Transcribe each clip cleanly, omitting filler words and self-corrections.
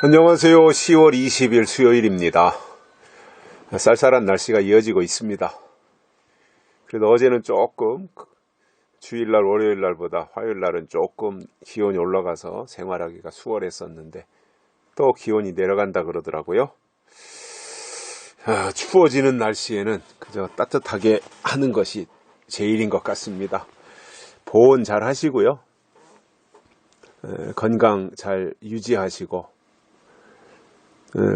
안녕하세요. 10월 20일 수요일입니다. 쌀쌀한 날씨가 이어지고 있습니다. 그래도 어제는 조금 주일날 월요일날보다 화요일날은 조금 기온이 올라가서 생활하기가 수월했었는데 또 기온이 내려간다 그러더라고요. 추워지는 날씨에는 그저 따뜻하게 하는 것이 제일인 것 같습니다. 보온 잘 하시고요. 건강 잘 유지하시고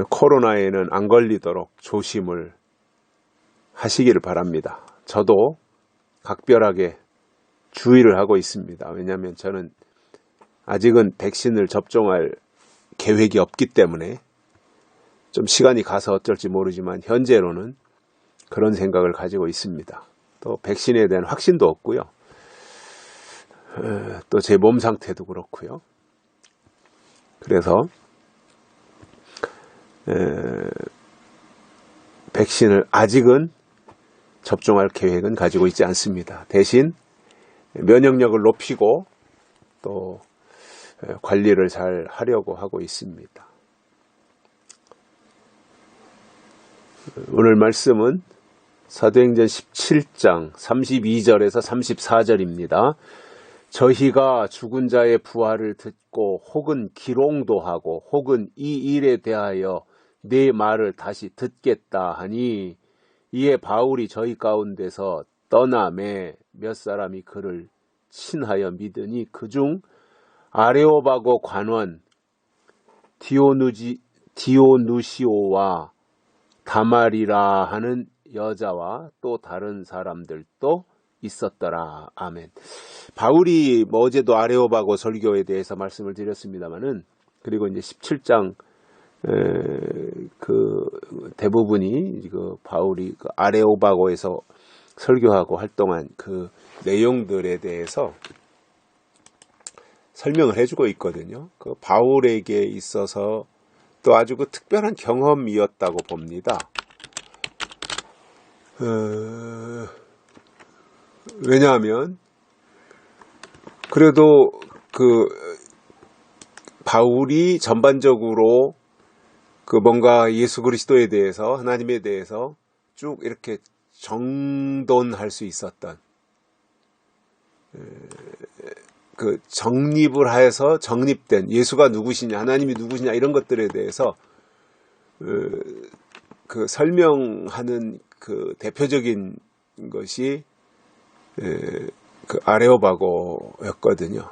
코로나에는 안 걸리도록 조심을 하시기를 바랍니다. 저도 각별하게 주의를 하고 있습니다. 왜냐하면 저는 아직은 백신을 접종할 계획이 없기 때문에 좀 시간이 가서 어쩔지 모르지만 현재로는 그런 생각을 가지고 있습니다. 또 백신에 대한 확신도 없고요. 또 제 몸 상태도 그렇고요. 그래서 백신을 아직은 접종할 계획은 가지고 있지 않습니다. 대신 면역력을 높이고 또 관리를 잘 하려고 하고 있습니다. 오늘 말씀은 사도행전 17장 32절에서 34절입니다. 저희가 죽은 자의 부활을 듣고 혹은 기롱도 하고 혹은 이 일에 대하여 네 말을 다시 듣겠다 하니 이에 바울이 저희 가운데서 떠나매 몇 사람이 그를 친하여 믿으니 그중 아레오바고 관원 디오누시오와 다말이라 하는 여자와 또 다른 사람들도 있었더라. 아멘. 바울이 어제도 아레오바고 설교에 대해서 말씀을 드렸습니다만은 그리고 이제 17장 그 대부분이 그 바울이 그 아레오바고에서 설교하고 활동한 그 내용들에 대해서 설명을 해주고 있거든요. 그 바울에게 있어서 또 아주 그 특별한 경험이었다고 봅니다. 왜냐하면 그래도 그 바울이 전반적으로 그 뭔가 예수 그리스도에 대해서 하나님에 대해서 쭉 이렇게 정돈할 수 있었던 그 정립을 해서 정립된 예수가 누구시냐 하나님이 누구시냐 이런 것들에 대해서 그 설명하는 그 대표적인 것이 그 아레오바고였거든요.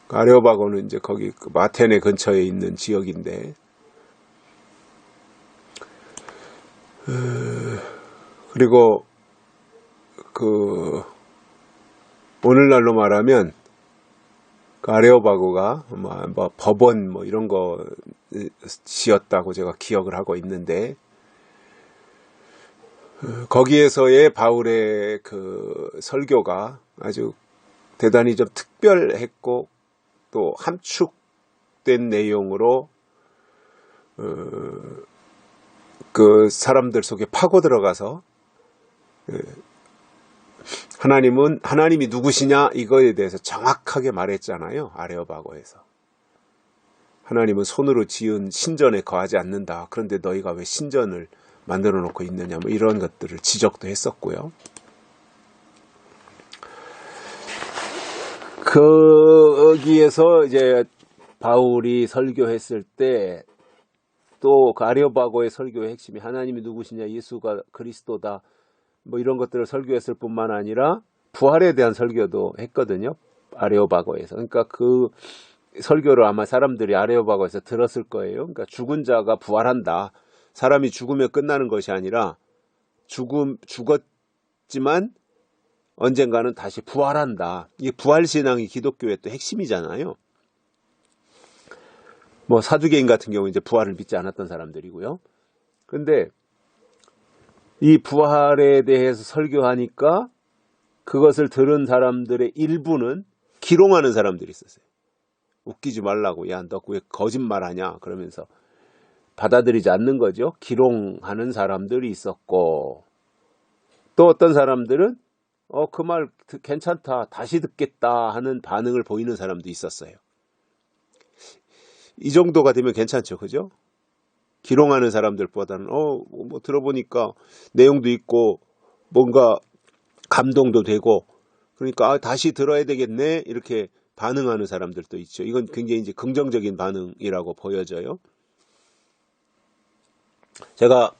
아레오바고는 이제 거기 그 마테네 근처에 있는 지역인데, 그리고 그 오늘날로 말하면 그 아레오바고가 뭐 법원 뭐 이런 거 지었다고 제가 기억을 하고 있는데, 거기에서의 바울의 그 설교가 아주 대단히 좀 특별했고 또 함축된 내용으로 그 사람들 속에 파고 들어가서 하나님이 누구시냐 이거에 대해서 정확하게 말했잖아요. 아레오바고에서 하나님은 손으로 지은 신전에 거하지 않는다. 그런데 너희가 왜 신전을 만들어 놓고 있느냐 뭐 이런 것들을 지적도 했었고요. 거기에서 이제 바울이 설교했을 때 또 그 아레오바고의 설교의 핵심이 하나님이 누구시냐 예수가 그리스도다 뭐 이런 것들을 설교했을 뿐만 아니라 부활에 대한 설교도 했거든요. 아레오바고에서. 그러니까 그 설교를 아마 사람들이 아레오바고에서 들었을 거예요. 그러니까 죽은 자가 부활한다. 사람이 죽으면 끝나는 것이 아니라 죽었지만 언젠가는 다시 부활한다. 이게 부활신앙이 기독교의 또 핵심이잖아요. 뭐 사두개인 같은 경우 이제 부활을 믿지 않았던 사람들이고요. 그런데 이 부활에 대해서 설교하니까 그것을 들은 사람들의 일부는 기롱하는 사람들이 있었어요. 웃기지 말라고, 야, 너 왜 거짓말하냐 그러면서 받아들이지 않는 거죠. 기롱하는 사람들이 있었고, 또 어떤 사람들은 그 말 괜찮다, 다시 듣겠다 하는 반응을 보이는 사람도 있었어요. 이 정도가 되면 괜찮죠. 그죠? 기롱하는 사람들보다는 뭐 들어보니까 내용도 있고 뭔가 감동도 되고 그러니까 다시 들어야 되겠네 이렇게 반응하는 사람들도 있죠. 이건 굉장히 이제 긍정적인 반응이라고 보여져요. 제가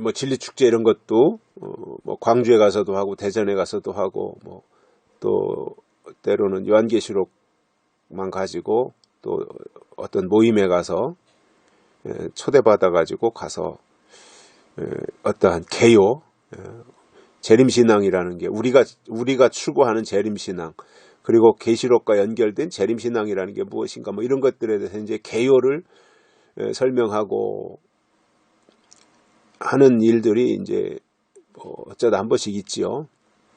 뭐 진리축제 이런 것도 뭐 광주에 가서도 하고 대전에 가서도 하고 뭐 또 때로는 요한계시록만 가지고 또 어떤 모임에 가서 초대받아 가지고 가서 어떠한 개요 재림신앙이라는 게 우리가 추구하는 재림신앙 그리고 계시록과 연결된 재림신앙이라는 게 무엇인가 뭐 이런 것들에 대해서 이제 개요를 설명하고 하는 일들이 이제 뭐 어쩌다 한 번씩 있지요.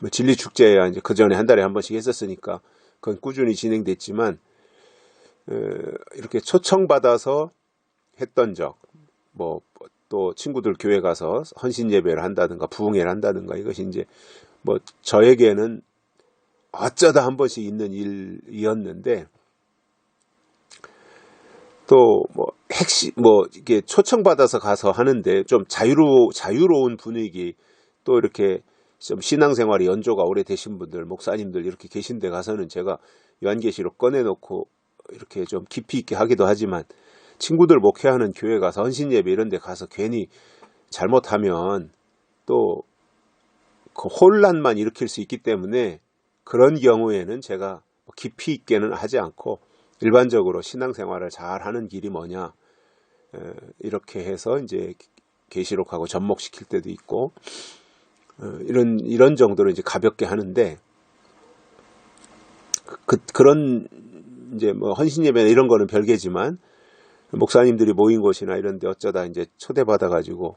뭐 진리축제야 이제 그 전에 한 달에 한 번씩 했었으니까 그건 꾸준히 진행됐지만 이렇게 초청받아서 했던 적, 뭐 또 친구들 교회 가서 헌신 예배를 한다든가 부흥회를 한다든가 이것이 이제 뭐 저에게는 어쩌다 한 번씩 있는 일이었는데 또 뭐 이게 초청받아서 가서 하는데 좀 자유로운 분위기 또 이렇게 좀 신앙생활이 연조가 오래되신 분들 목사님들 이렇게 계신 데 가서는 제가 요한계시록 꺼내놓고 이렇게 좀 깊이 있게 하기도 하지만 친구들 목회하는 교회 가서 헌신예배 이런 데 가서 괜히 잘못하면 또 그 혼란만 일으킬 수 있기 때문에 그런 경우에는 제가 깊이 있게는 하지 않고 일반적으로 신앙생활을 잘 하는 길이 뭐냐 이렇게 해서 이제 계시록하고 접목시킬 때도 있고 이런 정도로 이제 가볍게 하는데 그런 이제 뭐 헌신예배나 이런 거는 별개지만 목사님들이 모인 곳이나 이런 데 어쩌다 이제 초대받아 가지고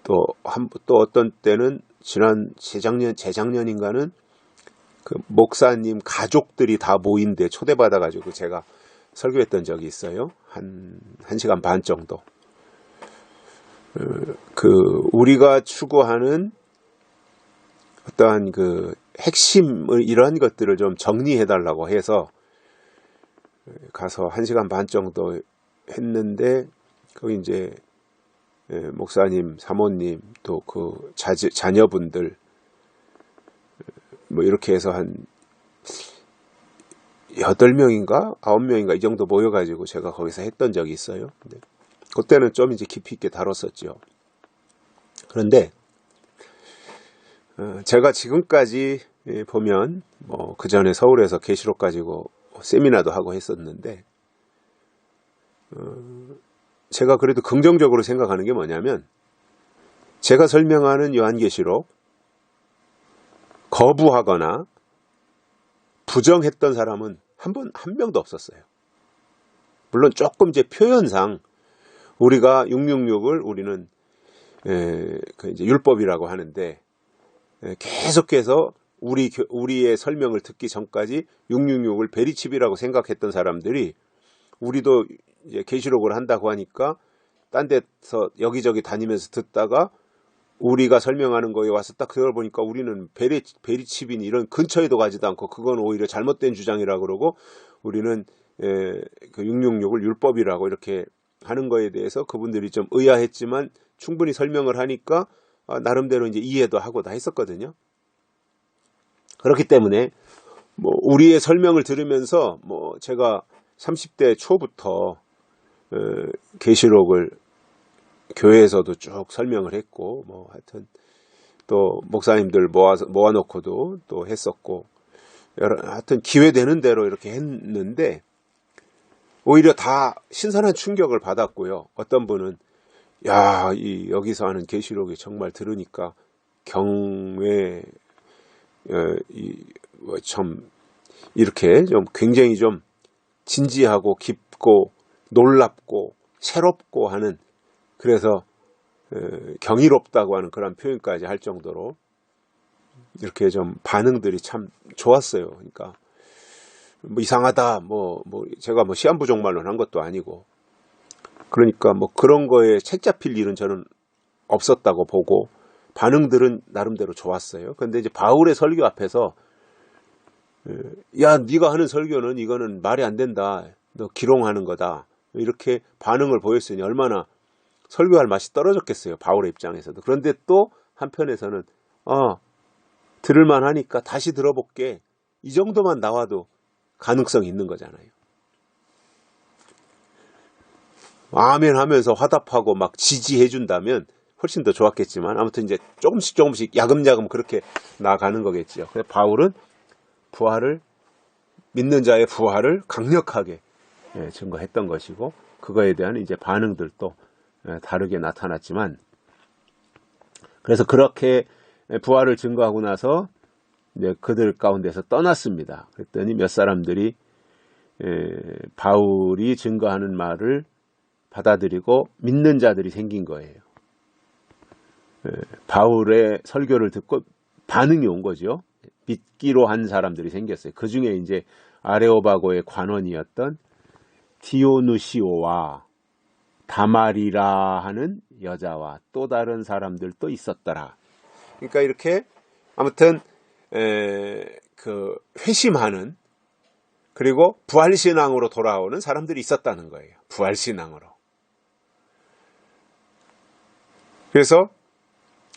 또 어떤 때는 재작년인가는 그 목사님 가족들이 다 모인 데 초대받아 가지고 제가 설교했던 적이 있어요. 한 1시간 반 정도. 우리가 추구하는 어떠한 그 핵심을 이러한 것들을 좀 정리해 달라고 해서 가서 1시간 반 정도 했는데 거기 이제 목사님, 사모님 또 그 자녀분들 뭐 이렇게 해서 한 8명인가 9명인가 이 정도 모여가지고 제가 거기서 했던 적이 있어요. 근데 그때는 좀 이제 깊이 있게 다뤘었죠. 그런데 제가 지금까지 보면 뭐 그 전에 서울에서 계시록 가지고 세미나도 하고 했었는데 제가 그래도 긍정적으로 생각하는 게 뭐냐면 제가 설명하는 요한계시록 거부하거나 부정했던 사람은 한 명도 없었어요. 물론 조금 이제 표현상 우리가 666을 우리는 그 이제 율법이라고 하는데 계속해서 우리의 설명을 듣기 전까지 666을 베리칩이라고 생각했던 사람들이 우리도 이제 계시록을 한다고 하니까 딴 데서 여기저기 다니면서 듣다가 우리가 설명하는 거에 와서 딱 들어보니까 우리는 베리칩인 이런 근처에도 가지도 않고 그건 오히려 잘못된 주장이라 그러고 우리는 그 666을 율법이라고 이렇게 하는 거에 대해서 그분들이 좀 의아했지만 충분히 설명을 하니까 나름대로 이제 이해도 하고 다 했었거든요. 그렇기 때문에 뭐 우리의 설명을 들으면서 뭐 제가 30대 초부터 계시록을 교회에서도 쭉 설명을 했고 뭐 하여튼 또 목사님들 모아놓고도 또 했었고 하여튼 기회 되는 대로 이렇게 했는데 오히려 다 신선한 충격을 받았고요. 어떤 분은 여기서 하는 계시록이 정말 들으니까 경외 참 이렇게 좀 굉장히 좀 진지하고 깊고 놀랍고 새롭고 하는 그래서 경이롭다고 하는 그런 표현까지 할 정도로 이렇게 좀 반응들이 참 좋았어요. 그러니까 뭐 이상하다 제가 뭐 시한부족말론 한 것도 아니고 그러니까 뭐 그런 거에 책 잡힐 일은 저는 없었다고 보고 반응들은 나름대로 좋았어요. 근데 이제 바울의 설교 앞에서 네가 하는 설교는 이거는 말이 안 된다. 너 기롱하는 거다. 이렇게 반응을 보였으니 얼마나 설교할 맛이 떨어졌겠어요. 바울의 입장에서도. 그런데 또 한편에서는 들을만 하니까 다시 들어볼게. 이 정도만 나와도 가능성이 있는 거잖아요. 아멘 하면서 화답하고 막 지지해 준다면 훨씬 더 좋았겠지만, 아무튼 이제 조금씩 야금야금 그렇게 나아가는 거겠죠. 그래서 바울은 믿는 자의 부활을 강력하게 증거했던 것이고, 그거에 대한 이제 반응들도 다르게 나타났지만, 그래서 그렇게 부활을 증거하고 나서 이제 그들 가운데서 떠났습니다. 그랬더니 몇 사람들이 바울이 증거하는 말을 받아들이고 믿는 자들이 생긴 거예요. 바울의 설교를 듣고 반응이 온 거죠. 믿기로 한 사람들이 생겼어요. 그 중에 이제 아레오바고의 관원이었던 디오누시오와 다말이라 하는 여자와 또 다른 사람들도 있었더라. 그러니까 이렇게 아무튼 회심하는, 그리고 부활신앙으로 돌아오는 사람들이 있었다는 거예요. 부활신앙으로. 그래서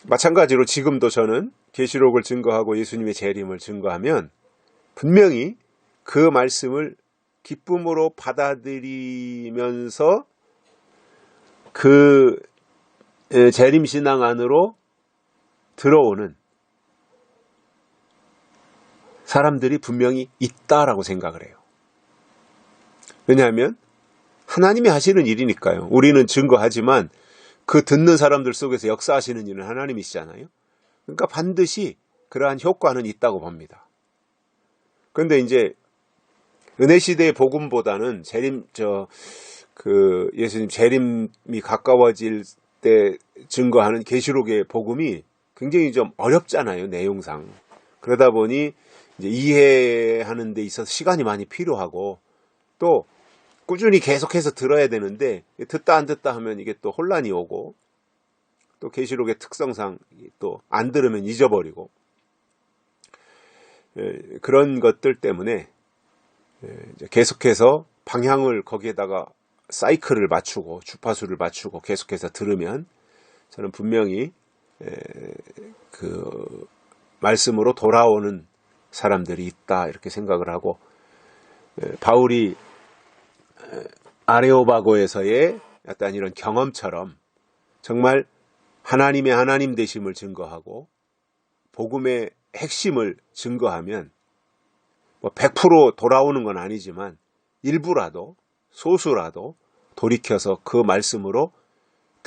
마찬가지로 지금도 저는 계시록을 증거하고 예수님의 재림을 증거하면 분명히 그 말씀을 기쁨으로 받아들이면서 그 재림신앙 안으로 들어오는 사람들이 분명히 있다라고 생각을 해요. 왜냐하면 하나님이 하시는 일이니까요. 우리는 증거하지만 그 듣는 사람들 속에서 역사하시는 일은 하나님이시잖아요. 그러니까 반드시 그러한 효과는 있다고 봅니다. 그런데 이제 은혜 시대의 복음보다는 예수님 재림이 가까워질 때 증거하는 계시록의 복음이 굉장히 좀 어렵잖아요, 내용상. 그러다 보니 이제 이해하는 데 있어서 시간이 많이 필요하고, 또 꾸준히 계속해서 들어야 되는데 듣다 안 듣다 하면 이게 또 혼란이 오고, 또 계시록의 특성상 또 안 들으면 잊어버리고, 그런 것들 때문에 계속해서 방향을 거기에다가 사이클을 맞추고 주파수를 맞추고 계속해서 들으면 저는 분명히 그 말씀으로 돌아오는 사람들이 있다, 이렇게 생각을 하고, 바울이 아레오바고에서의 어떤 이런 경험처럼 정말 하나님의 하나님 되심을 증거하고 복음의 핵심을 증거하면 100% 돌아오는 건 아니지만 일부라도, 소수라도 돌이켜서 그 말씀으로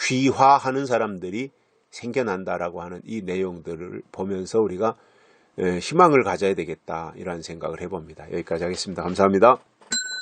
귀화하는 사람들이 생겨난다라고 하는 이 내용들을 보면서 우리가 희망을 가져야 되겠다, 이런 생각을 해봅니다. 여기까지 하겠습니다. 감사합니다.